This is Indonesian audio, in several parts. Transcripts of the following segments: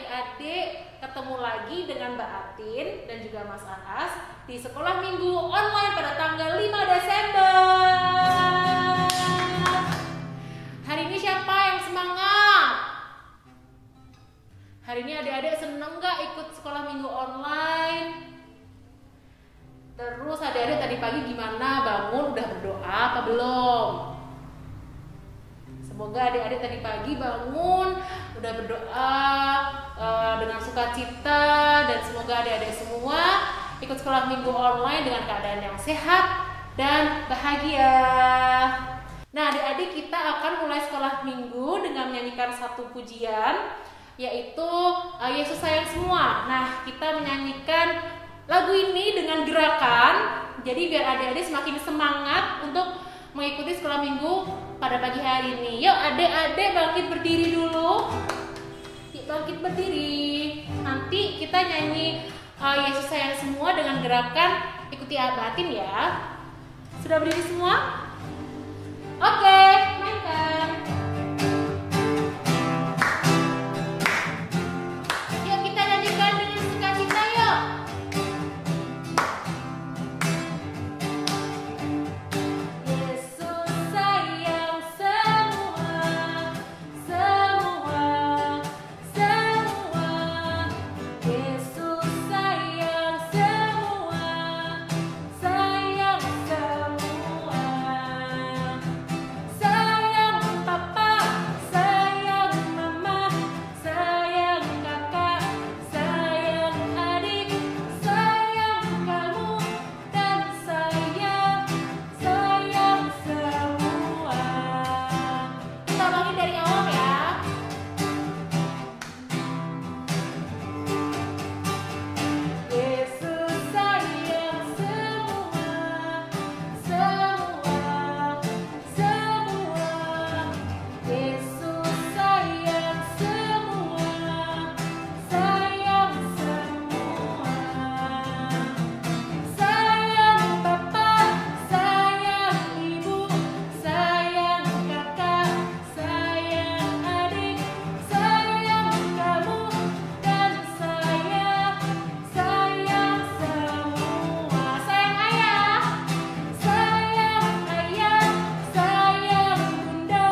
adik-adik ketemu lagi dengan Mbak Atin dan juga Mas Aas di sekolah minggu online pada tanggal 5 Desember. Hari ini siapa yang semangat? Hari ini adik-adik seneng gak ikut sekolah minggu online? Terus adik-adik tadi pagi gimana? Bangun udah berdoa apa belum? Semoga adik-adik tadi pagi bangun udah berdoa dengan sukacita, dan semoga adik-adik semua ikut sekolah minggu online dengan keadaan yang sehat dan bahagia. Nah, adik-adik, kita akan mulai sekolah minggu dengan menyanyikan satu pujian, yaitu Yesus Sayang Semua. Nah, kita menyanyikan lagu ini dengan gerakan, jadi biar adik-adik semakin semangat untuk mengikuti sekolah minggu pada pagi hari ini. Yuk adik-adik bangkit berdiri dulu. Yuk bangkit berdiri. Nanti kita nyanyi Yesus Sayang Semua dengan gerakan ikuti Abatin ya. Sudah berdiri semua? Oke, mainkan. Yuk kita nyanyikan dengan sukacita yuk. Yesus sayang semua, semua, semua. Yesus sayang semua, sayang semua. Sayang papa, sayang mama, sayang kakak, sayang adik, sayang kamu, dan sayang semua. Kita ulangi dari awal ya. Yesus sayang semua, semua, semua. Yesus sayang semua, sayang semua. Sayang papa, sayang ibu, sayang kakak, sayang adik, sayang kamu, dan sayang semua. Sayang ayah, sayang bunda,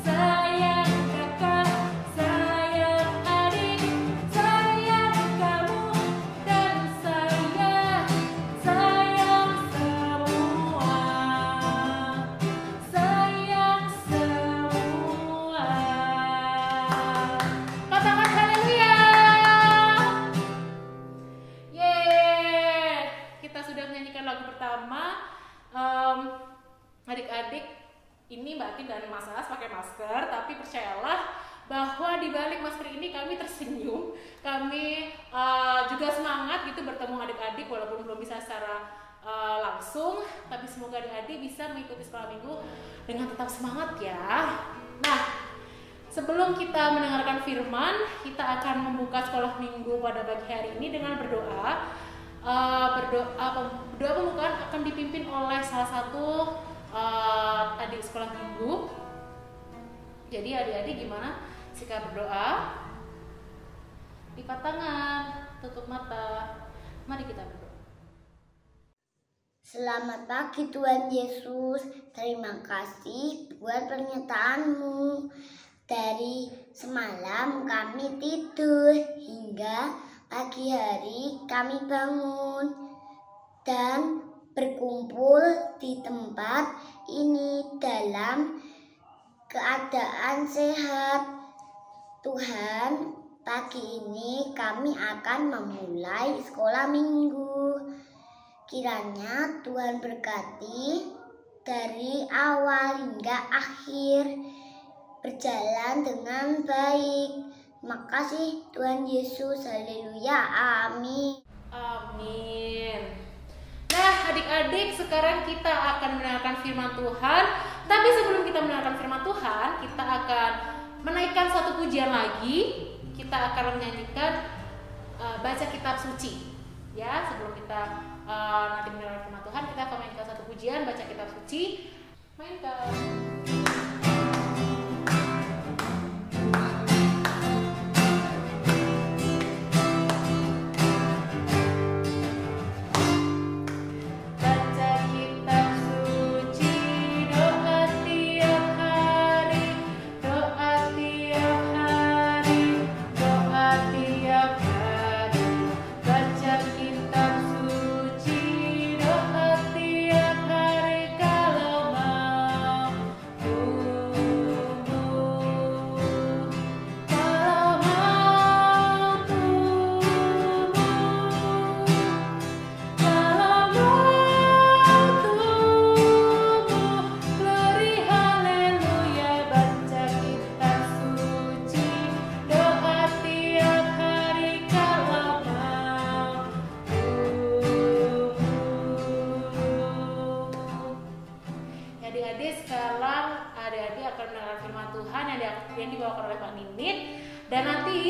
sayang kakak, sayang adik, sayang kamu, dan sayang semua. Sayang semua. Katakan haleluya. Yeay, kita sudah menyanyikan lagu pertama. Adik-adik, ini Mbak Atin dan Mas As pakai masker, tapi percayalah bahwa di balik masker ini kami tersenyum, kami juga semangat gitu bertemu adik-adik walaupun belum bisa secara langsung, tapi semoga adik-adik bisa mengikuti sekolah minggu dengan tetap semangat ya. Nah, sebelum kita mendengarkan firman, kita akan membuka sekolah minggu pada pagi hari ini dengan berdoa. Doa pembukaan akan dipimpin oleh salah satu adik sekolah minggu. Jadi adik-adik gimana sikap berdoa? Lipat tangan, tutup mata. Mari kita berdoa. Selamat pagi Tuhan Yesus, terima kasih buat pernyataan-Mu. Dari semalam kami tidur hingga pagi hari kami bangun dan berkumpul di tempat ini dalam keadaan sehat. Tuhan, pagi ini kami akan memulai sekolah minggu. Kiranya Tuhan berkati dari awal hingga akhir, berjalan dengan baik. Makasih Tuhan Yesus, haleluya, amin. Amin. Nah adik-adik, sekarang kita akan mendengarkan firman Tuhan. Tapi sebelum kita mendengarkan firman Tuhan, kita akan menaikkan satu pujian lagi. Kita akan menyanyikan baca kitab suci. Ya, sebelum kita nanti mendengarkan firman Tuhan, kita akan mainkan satu pujian baca kitab suci. Mainkan.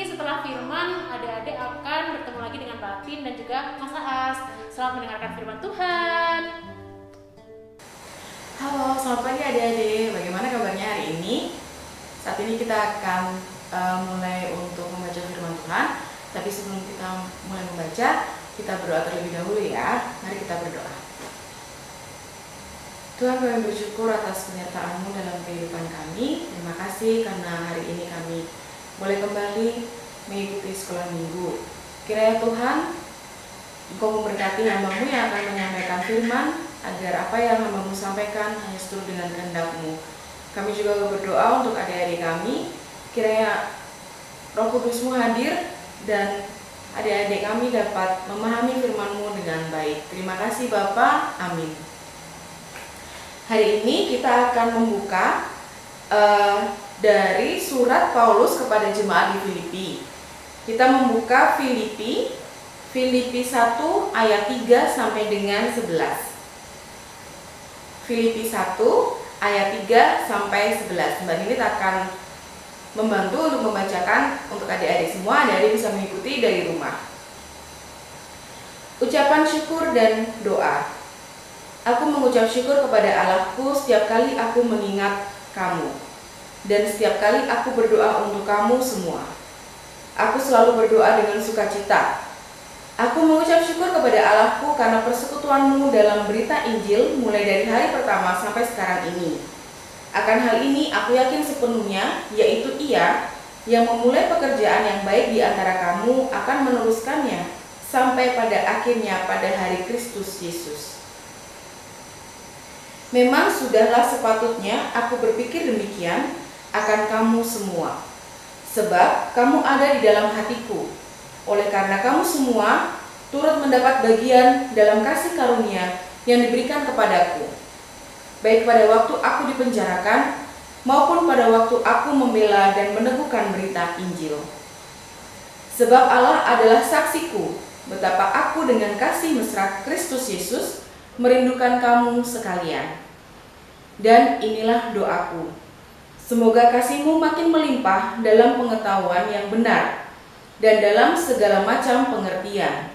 setelah firman, adik-adik akan bertemu lagi dengan Batin dan juga Mas Aas. Selamat mendengarkan firman Tuhan. Halo, selamat pagi adik-adik. Bagaimana kabarnya hari ini? Saat ini kita akan mulai untuk membaca firman Tuhan. Tapi sebelum kita mulai membaca, kita berdoa terlebih dahulu ya. Mari kita berdoa. Tuhan, kami bersyukur atas penyertaan-Mu dalam kehidupan kami. Terima kasih karena hari ini kami boleh kembali mengikuti sekolah minggu. Kiranya Tuhan, Engkau memberkati hamba-Mu yang akan menyampaikan firman, agar apa yang hamba-Mu sampaikan hanya seturut dengan kehendak-Mu. Kami juga berdoa untuk adik-adik kami, kiranya Roh Kudus-Mu hadir dan adik-adik kami dapat memahami firman-Mu dengan baik. Terima kasih Bapa, amin. Hari ini kita akan membuka dari surat Paulus kepada jemaat di Filipi. Kita membuka Filipi 1 ayat 3 sampai dengan 11. Filipi 1 ayat 3 sampai 11. Mbak Nini akan membantu untuk membacakan untuk adik-adik semua. Adik-adik bisa mengikuti dari rumah. Ucapan syukur dan doa. Aku mengucap syukur kepada Allahku setiap kali aku mengingat kamu, dan setiap kali aku berdoa untuk kamu semua. Aku selalu berdoa dengan sukacita. Aku mengucap syukur kepada Allahku karena persekutuanmu dalam berita Injil mulai dari hari pertama sampai sekarang ini. Akan hal ini aku yakin sepenuhnya, yaitu Ia yang memulai pekerjaan yang baik di antara kamu akan meneruskannya sampai pada akhirnya pada hari Kristus Yesus. Memang sudahlah sepatutnya aku berpikir demikian akan kamu semua, sebab kamu ada di dalam hatiku. Oleh karena kamu semua turut mendapat bagian dalam kasih karunia yang diberikan kepadaku, baik pada waktu aku dipenjarakan maupun pada waktu aku membela dan meneguhkan berita Injil. Sebab Allah adalah saksiku betapa aku dengan kasih mesra Kristus Yesus merindukan kamu sekalian. Dan inilah doaku, semoga kasih-Mu makin melimpah dalam pengetahuan yang benar dan dalam segala macam pengertian,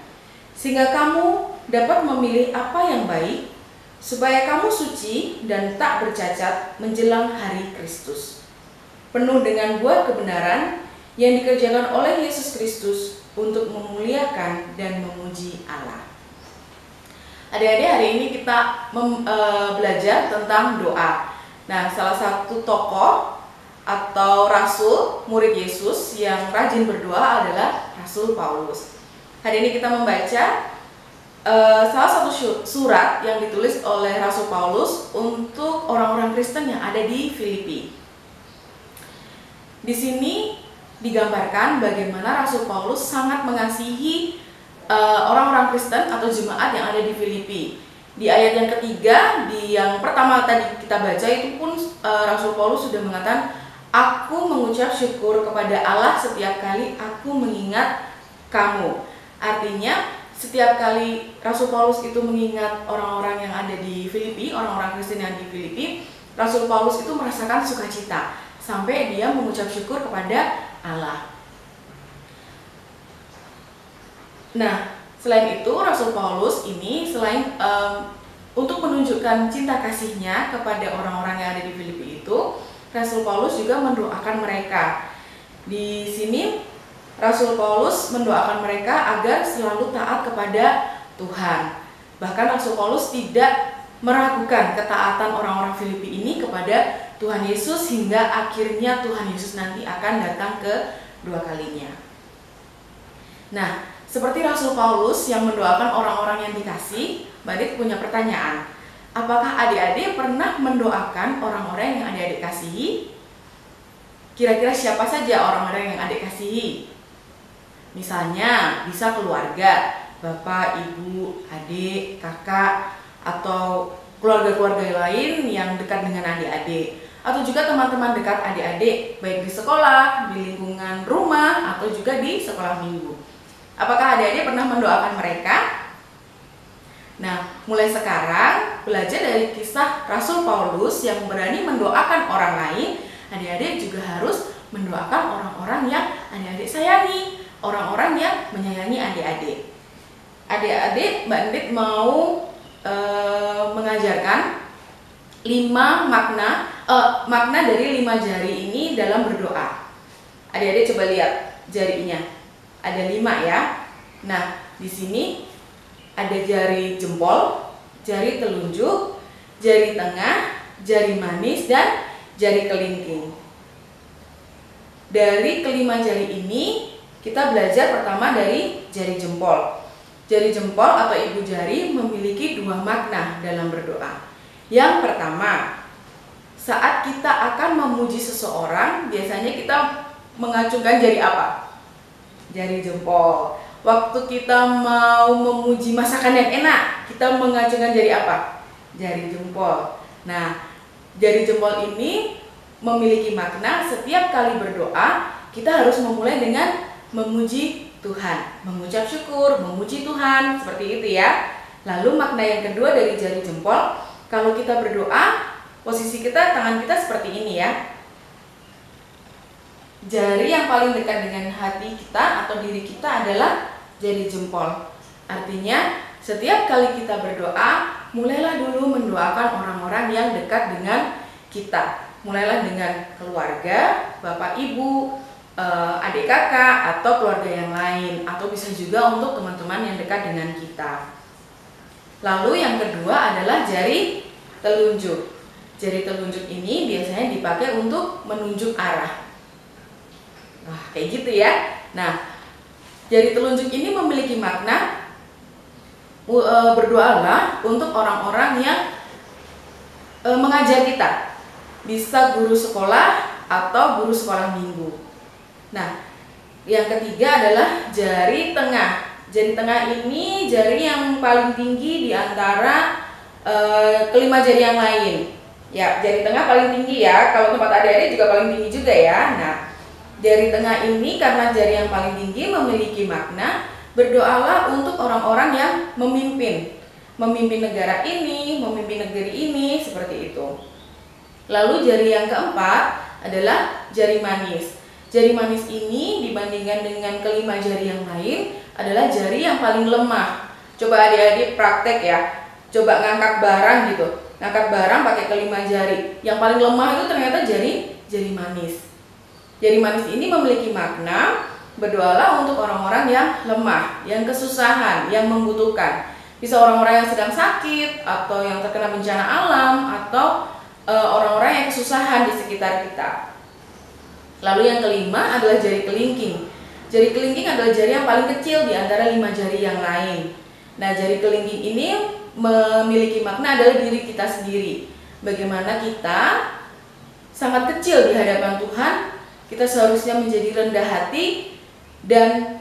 sehingga kamu dapat memilih apa yang baik, supaya kamu suci dan tak bercacat menjelang hari Kristus, penuh dengan buah kebenaran yang dikerjakan oleh Yesus Kristus untuk memuliakan dan memuji Allah. Adik-adik, hari ini kita belajar tentang doa. Nah, salah satu tokoh atau rasul murid Yesus yang rajin berdoa adalah Rasul Paulus. Hari ini kita membaca salah satu surat yang ditulis oleh Rasul Paulus untuk orang-orang Kristen yang ada di Filipi. Di sini digambarkan bagaimana Rasul Paulus sangat mengasihi orang-orang Kristen atau jemaat yang ada di Filipi. Di ayat yang ketiga, di yang pertama tadi kita baca itu pun Rasul Paulus sudah mengatakan, aku mengucap syukur kepada Allah setiap kali aku mengingat kamu. Artinya setiap kali Rasul Paulus itu mengingat orang-orang yang ada di Filipi, orang-orang Kristen yang di Filipi, Rasul Paulus itu merasakan sukacita sampai dia mengucap syukur kepada Allah. Nah, selain itu Rasul Paulus ini selain untuk menunjukkan cinta kasihnya kepada orang-orang yang ada di Filipi itu, Rasul Paulus juga mendoakan mereka. Di sini Rasul Paulus mendoakan mereka agar selalu taat kepada Tuhan. Bahkan Rasul Paulus tidak meragukan ketaatan orang-orang Filipi ini kepada Tuhan Yesus hingga akhirnya Tuhan Yesus nanti akan datang kedua kalinya. Nah, seperti Rasul Paulus yang mendoakan orang-orang yang dikasih, Mbak Dit punya pertanyaan. Apakah adik-adik pernah mendoakan orang-orang yang adik-adik kasihi? Kira-kira siapa saja orang-orang yang adik kasihi? Misalnya bisa keluarga, bapak, ibu, adik, kakak, atau keluarga-keluarga lain yang dekat dengan adik-adik. Atau juga teman-teman dekat adik-adik, baik di sekolah, di lingkungan rumah, atau juga di sekolah minggu. Apakah adik-adik pernah mendoakan mereka? Nah, mulai sekarang belajar dari kisah Rasul Paulus yang berani mendoakan orang lain, adik-adik juga harus mendoakan orang-orang yang adik-adik sayangi, orang-orang yang menyayangi adik-adik. Adik-adik, Mbak Endit mau mengajarkan 5 makna dari 5 jari ini dalam berdoa. Adik-adik coba lihat jarinya, ada 5 ya. Nah, di sini ada jari jempol, jari telunjuk, jari tengah, jari manis, dan jari kelingking. Dari kelima jari ini, kita belajar pertama dari jari jempol. Jari jempol atau ibu jari memiliki 2 makna dalam berdoa. Yang pertama, saat kita akan memuji seseorang, biasanya kita mengacungkan jari apa? Jari jempol. Waktu kita mau memuji masakan yang enak, kita mengacungkan jari apa? Jari jempol. Nah, jari jempol ini memiliki makna setiap kali berdoa, kita harus memulai dengan memuji Tuhan, mengucap syukur, memuji Tuhan, seperti itu ya. Lalu makna yang kedua dari jari jempol, kalau kita berdoa, posisi kita, tangan kita seperti ini ya. Jari yang paling dekat dengan hati kita atau diri kita adalah jari jempol. Artinya, setiap kali kita berdoa, mulailah dulu mendoakan orang-orang yang dekat dengan kita. Mulailah dengan keluarga, bapak ibu, adik kakak, atau keluarga yang lain, atau bisa juga untuk teman-teman yang dekat dengan kita. Lalu yang kedua adalah jari telunjuk. Jari telunjuk ini biasanya dipakai untuk menunjuk arah. Nah, kayak gitu ya. Nah, jari telunjuk ini memiliki makna berdoalah untuk orang-orang yang mengajar kita. Bisa guru sekolah atau guru sekolah minggu. Nah, yang ketiga adalah jari tengah. Jari tengah ini jari yang paling tinggi di antara kelima jari yang lain. Ya, jari tengah paling tinggi ya. Kalau tempat adik-adik juga paling tinggi juga ya. Nah, jari tengah ini karena jari yang paling tinggi memiliki makna berdoalah untuk orang-orang yang memimpin negara ini, memimpin negeri ini, seperti itu. Lalu jari yang keempat adalah jari manis. Jari manis ini dibandingkan dengan kelima jari yang lain adalah jari yang paling lemah. Coba adik-adik praktek ya. Coba ngangkat barang gitu. Ngangkat barang pakai kelima jari. Yang paling lemah itu ternyata jari manis. Jari manis ini memiliki makna berdoalah untuk orang-orang yang lemah, yang kesusahan, yang membutuhkan. Bisa orang-orang yang sedang sakit atau yang terkena bencana alam atau orang-orang yang kesusahan di sekitar kita. Lalu yang kelima adalah jari kelingking. Jari kelingking adalah jari yang paling kecil di antara 5 jari yang lain. Nah, jari kelingking ini memiliki makna adalah diri kita sendiri. Bagaimana kita sangat kecil di hadapan Tuhan, kita seharusnya menjadi rendah hati dan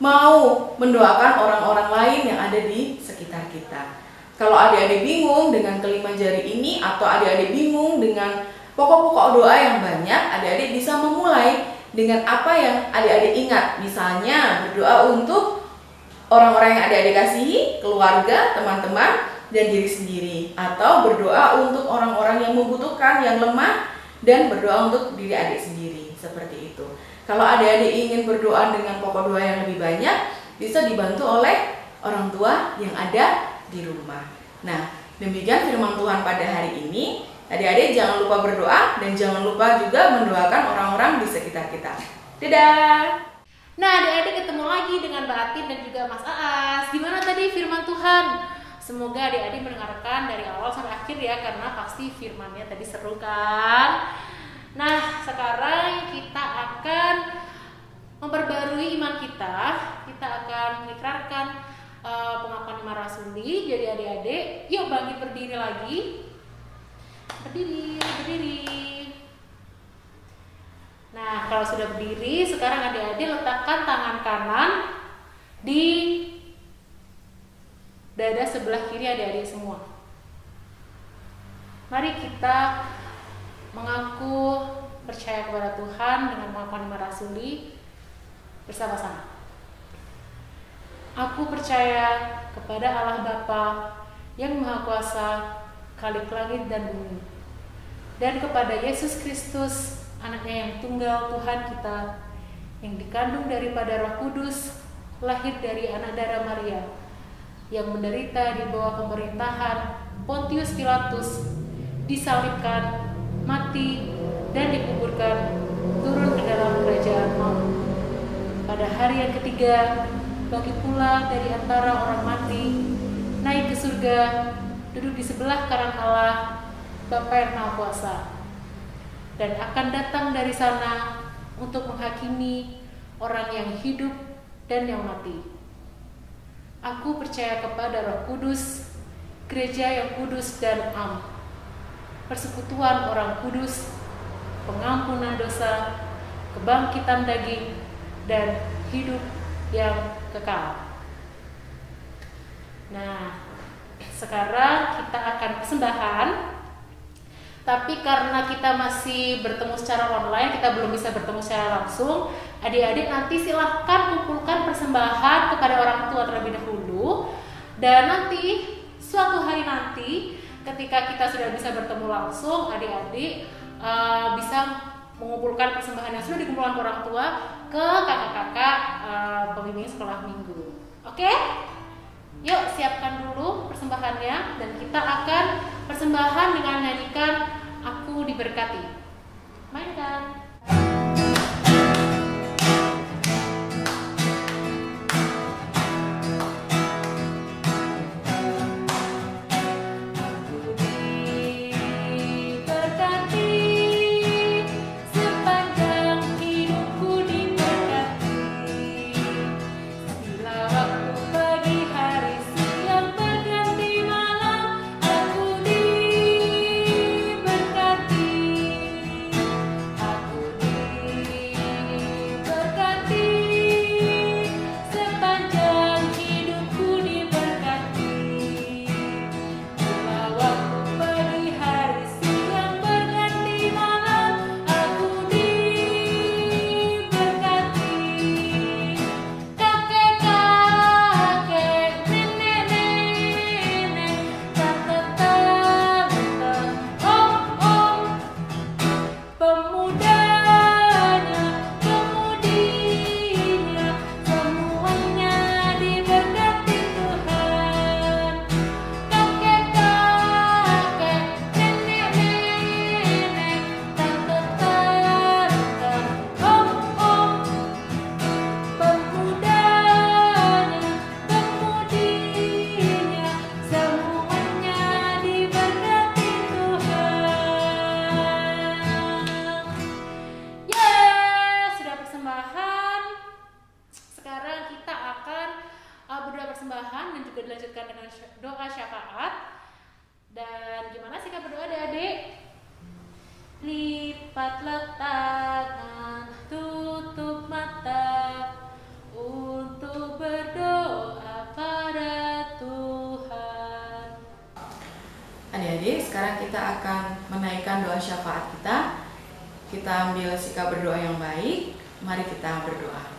mau mendoakan orang-orang lain yang ada di sekitar kita. Kalau adik-adik bingung dengan kelima jari ini atau adik-adik bingung dengan pokok-pokok doa yang banyak, adik-adik bisa memulai dengan apa yang adik-adik ingat. Misalnya berdoa untuk orang-orang yang adik-adik kasihi, keluarga, teman-teman, dan diri sendiri. Atau berdoa untuk orang-orang yang membutuhkan, yang lemah, dan berdoa untuk diri adik sendiri. Seperti itu. Kalau adik-adik ingin berdoa dengan pokok doa yang lebih banyak, bisa dibantu oleh orang tua yang ada di rumah. Nah, demikian firman Tuhan pada hari ini. Adik-adik jangan lupa berdoa dan jangan lupa juga mendoakan orang-orang di sekitar kita. Dadah! Nah, adik-adik ketemu lagi dengan Mbak Atin dan juga Mas Aas. Gimana tadi firman Tuhan? Semoga adik-adik mendengarkan dari awal sampai akhir ya, karena pasti firmannya tadi seru kan? Nah, sekarang kita akan memperbarui iman kita. Kita akan mengikrarkan pengakuan iman rasuli. Jadi adik-adik, yuk bangkit berdiri lagi. Berdiri. Nah, kalau sudah berdiri, sekarang adik-adik letakkan tangan kanan di dada sebelah kiri adik-adik semua. Mari kita mengaku percaya kepada Tuhan dengan pengakuan iman rasuli bersama-sama. Aku percaya kepada Allah Bapa yang Maha Kuasa, Khalik langit dan bumi, dan kepada Yesus Kristus, anaknya yang tunggal Tuhan kita, yang dikandung daripada Roh Kudus, lahir dari anak darah Maria, yang menderita di bawah pemerintahan Pontius Pilatus, disalibkan, mati, dan dikuburkan, turun ke dalam kerajaan maut. Pada hari yang ketiga, bangkit pula dari antara orang mati, naik ke surga, duduk di sebelah kanan Allah, Bapa yang Maha Kuasa, dan akan datang dari sana untuk menghakimi orang yang hidup dan yang mati. Aku percaya kepada Roh Kudus, gereja yang kudus dan am, persekutuan orang kudus, pengampunan dosa, kebangkitan daging, dan hidup yang kekal. Nah, sekarang kita akan persembahan. Tapi karena kita masih bertemu secara online, kita belum bisa bertemu secara langsung. Adik-adik nanti silahkan kumpulkan persembahan kepada orang tua terlebih dahulu. Dan nanti, suatu hari nanti, ketika kita sudah bisa bertemu langsung, adik-adik bisa mengumpulkan persembahan yang sudah dikumpulkan orang tua ke kakak-kakak pembimbing sekolah minggu. Oke? Yuk siapkan dulu persembahannya, dan kita akan persembahan dengan nyanyikan Aku Diberkati. Mainkan. Lipatlah tangan, tutup mata untuk berdoa pada Tuhan. Adik-adik, sekarang kita akan menaikkan doa syafaat kita. Kita ambil sikap berdoa yang baik. Mari kita berdoa.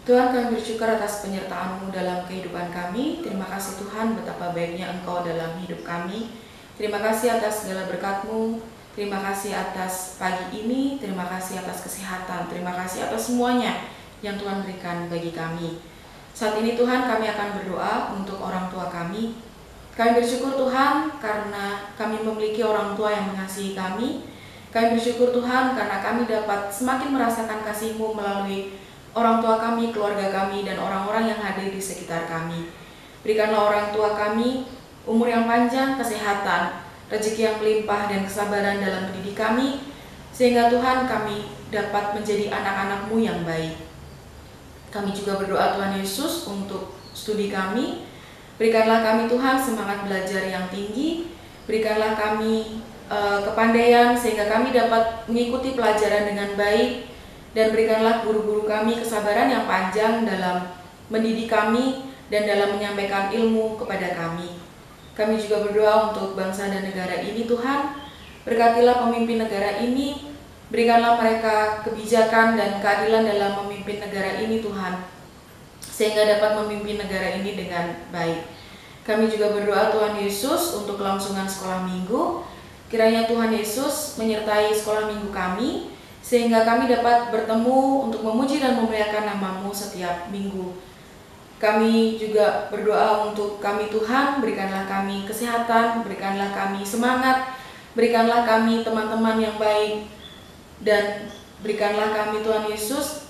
Tuhan, kami bersyukur atas penyertaan-Mu dalam kehidupan kami. Terima kasih Tuhan, betapa baiknya Engkau dalam hidup kami. Terima kasih atas segala berkat-Mu. Terima kasih atas pagi ini. Terima kasih atas kesehatan. Terima kasih atas semuanya yang Tuhan berikan bagi kami. Saat ini Tuhan, kami akan berdoa untuk orang tua kami. Kami bersyukur Tuhan karena kami memiliki orang tua yang mengasihi kami. Kami bersyukur Tuhan karena kami dapat semakin merasakan kasih-Mu melalui orang tua kami, keluarga kami, dan orang-orang yang hadir di sekitar kami. Berikanlah orang tua kami umur yang panjang, kesehatan, rezeki yang melimpah, dan kesabaran dalam mendidik kami, sehingga Tuhan kami dapat menjadi anak-anak-Mu yang baik. Kami juga berdoa Tuhan Yesus untuk studi kami. Berikanlah kami Tuhan semangat belajar yang tinggi. Berikanlah kami kepandaian sehingga kami dapat mengikuti pelajaran dengan baik. Dan berikanlah guru-guru kami kesabaran yang panjang dalam mendidik kami dan dalam menyampaikan ilmu kepada kami. Kami juga berdoa untuk bangsa dan negara ini Tuhan. Berkatilah pemimpin negara ini. Berikanlah mereka kebijakan dan keadilan dalam memimpin negara ini Tuhan, sehingga dapat memimpin negara ini dengan baik. Kami juga berdoa Tuhan Yesus untuk kelangsungan sekolah minggu. Kiranya Tuhan Yesus menyertai sekolah minggu kami, sehingga kami dapat bertemu untuk memuji dan memuliakan nama-Mu setiap minggu. Kami juga berdoa untuk kami Tuhan, berikanlah kami kesehatan, berikanlah kami semangat, berikanlah kami teman-teman yang baik, dan berikanlah kami Tuhan Yesus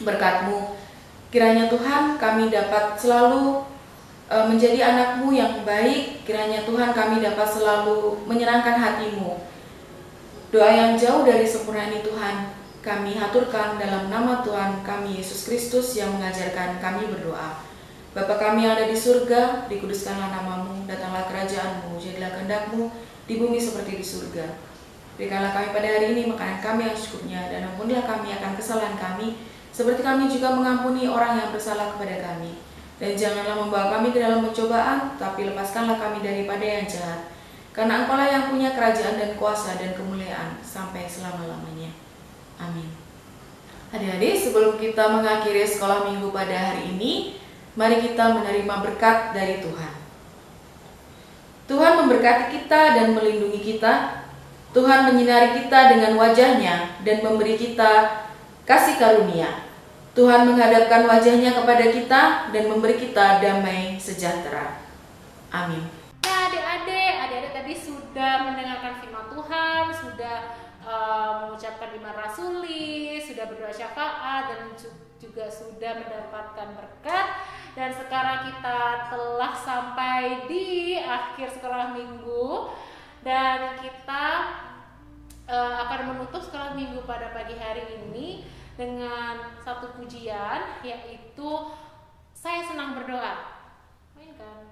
berkat-Mu. Kiranya Tuhan kami dapat selalu menjadi anak-Mu yang baik. Kiranya Tuhan kami dapat selalu menyenangkan hati-Mu. Doa yang jauh dari sempurna ini Tuhan kami haturkan dalam nama Tuhan kami Yesus Kristus yang mengajarkan kami berdoa. Bapa kami yang ada di surga, dikuduskanlah nama-Mu, datanglah kerajaan-Mu, jadilah kehendak-Mu di bumi seperti di surga. Berikanlah kami pada hari ini makanan kami yang secukupnya, dan ampunilah kami akan kesalahan kami, seperti kami juga mengampuni orang yang bersalah kepada kami. Dan janganlah membawa kami ke dalam pencobaan, tapi lepaskanlah kami daripada yang jahat. Karena Engkau-lah yang punya kerajaan dan kuasa dan kemuliaan sampai selama-lamanya. Amin. Adik-adik, sebelum kita mengakhiri sekolah minggu pada hari ini, mari kita menerima berkat dari Tuhan. Tuhan memberkati kita dan melindungi kita. Tuhan menyinari kita dengan wajah-Nya dan memberi kita kasih karunia. Tuhan menghadapkan wajah-Nya kepada kita dan memberi kita damai sejahtera. Amin. Nah, adik-adik tadi sudah mendengarkan firman Tuhan, sudah mengucapkan iman rasuli, sudah berdoa syafaat, dan juga sudah mendapatkan berkat. Dan sekarang kita telah sampai di akhir sekolah minggu, dan kita akan menutup sekolah minggu pada pagi hari ini dengan satu pujian, yaitu Saya Senang Berdoa. Mainkan.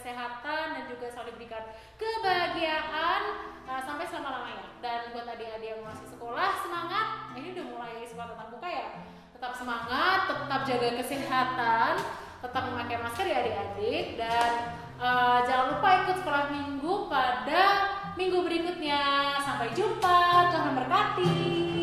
Kesehatan dan juga selalu diberikan kebahagiaan sampai selama-lamanya. Dan buat adik-adik yang masih sekolah, semangat. Ini udah mulai sekolah tatap muka ya. Tetap semangat, tetap jaga kesehatan, tetap memakai masker ya adik-adik, dan jangan lupa ikut sekolah minggu pada minggu berikutnya. Sampai jumpa, Tuhan memberkati.